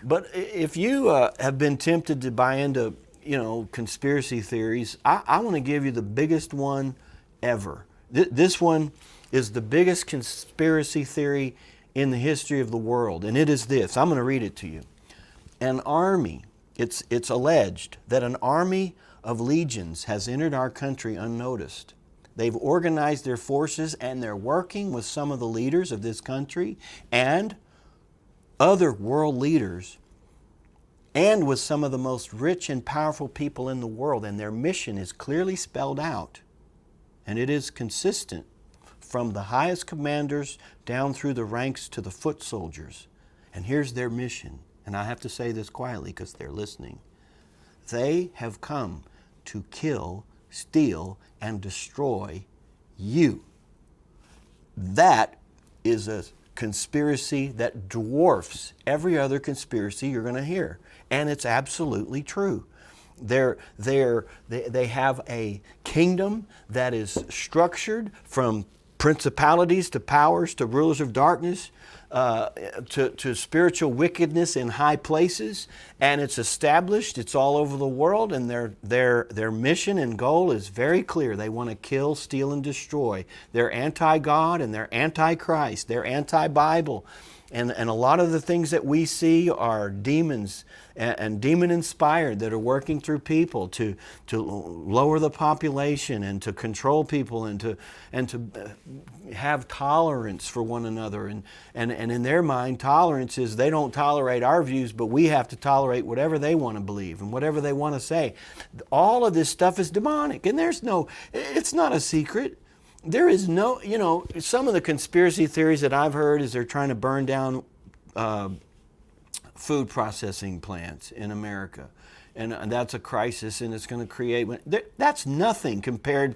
But if you have been tempted to buy into, conspiracy theories, I want to give you the biggest one ever. This one is the biggest conspiracy theory in the history of the world, and it is this. I'm going to read it to you. An army, it's alleged that an army of legions has entered our country unnoticed. They've organized their forces and they're working with some of the leaders of this country and other world leaders and with some of the most rich and powerful people in the world. And their mission is clearly spelled out. And it is consistent from the highest commanders down through the ranks to the foot soldiers. And here's their mission. And I have to say this quietly because they're listening. They have come to kill, steal, and destroy you. That is a conspiracy that dwarfs every other conspiracy you're going to hear. And it's absolutely true. They have a kingdom that is structured from principalities to powers to rulers of darkness to spiritual wickedness in high places, and it's established. It's all over the world, and their mission and goal is very clear. They want to kill, steal, and destroy. They're anti-God and they're anti-Christ. They're anti-Bible. And a lot of the things that we see are demons and demon-inspired that are working through people to lower the population and to control people and to have tolerance for one another. And in their mind, tolerance is they don't tolerate our views, but we have to tolerate whatever they want to believe and whatever they want to say. All of this stuff is demonic, and it's not a secret. There is no, some of the conspiracy theories that I've heard is they're trying to burn down food processing plants in America. And that's a crisis, and it's going to create, that's nothing compared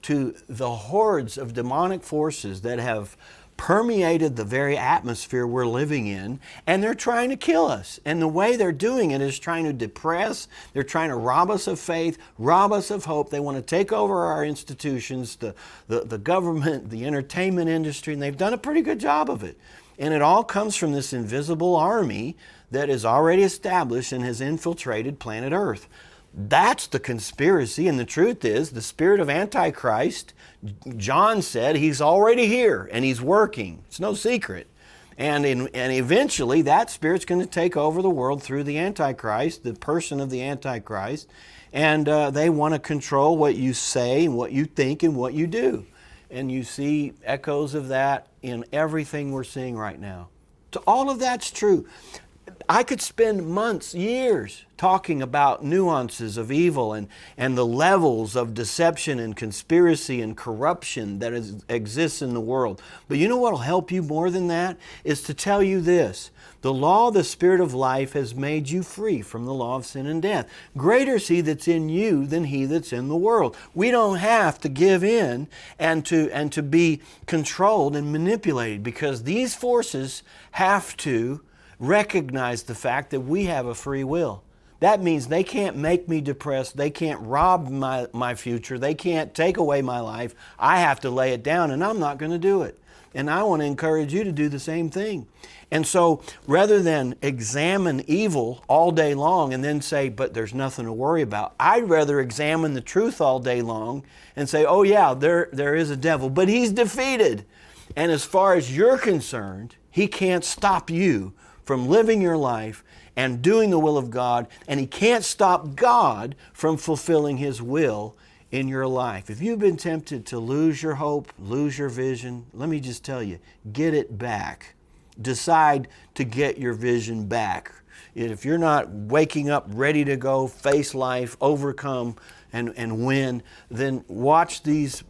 to the hordes of demonic forces that have permeated the very atmosphere we're living in, and they're trying to kill us. And the way they're doing it is trying to depress, they're trying to rob us of faith, rob us of hope. They want to take over our institutions, the government, the entertainment industry, and they've done a pretty good job of it. And it all comes from this invisible army that is already established and has infiltrated planet Earth. That's the conspiracy, and the truth is the spirit of Antichrist, John said, he's already here and he's working. It's no secret. And eventually that spirit's going to take over the world through the Antichrist, the person of the Antichrist, and they want to control what you say and what you think and what you do. And you see echoes of that in everything we're seeing right now. So all of that's true. I could spend months, years talking about nuances of evil and the levels of deception and conspiracy and corruption that exists in the world. But you know what will help you more than that? Is to tell you this. The law of the Spirit of life has made you free from the law of sin and death. Greater is He that's in you than he that's in the world. We don't have to give in and to be controlled and manipulated, because these forces have to recognize the fact that we have a free will. That means they can't make me depressed. They can't rob my future. They can't take away my life. I have to lay it down, and I'm not going to do it. And I want to encourage you to do the same thing. And so rather than examine evil all day long and then say, but there's nothing to worry about, I'd rather examine the truth all day long and say, oh yeah, there is a devil, but he's defeated. And as far as you're concerned, he can't stop you from living your life and doing the will of God, and he can't stop God from fulfilling His will in your life. If you've been tempted to lose your hope, lose your vision, let me just tell you, get it back. Decide to get your vision back. If you're not waking up ready to go, face life, overcome, and win, then watch these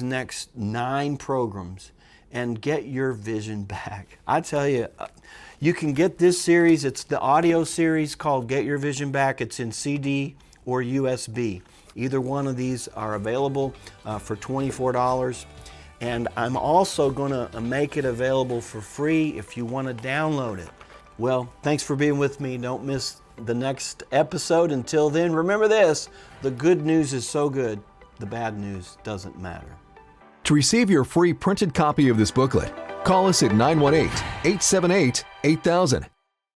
next 9 programs and get your vision back. I tell you, you can get this series. It's the audio series called Get Your Vision Back. It's in CD or USB. Either one of these are available for $24. And I'm also going to make it available for free if you want to download it. Well, thanks for being with me. Don't miss the next episode. Until then, remember this: the good news is so good, the bad news doesn't matter. To receive your free printed copy of this booklet, call us at 918-878-8000.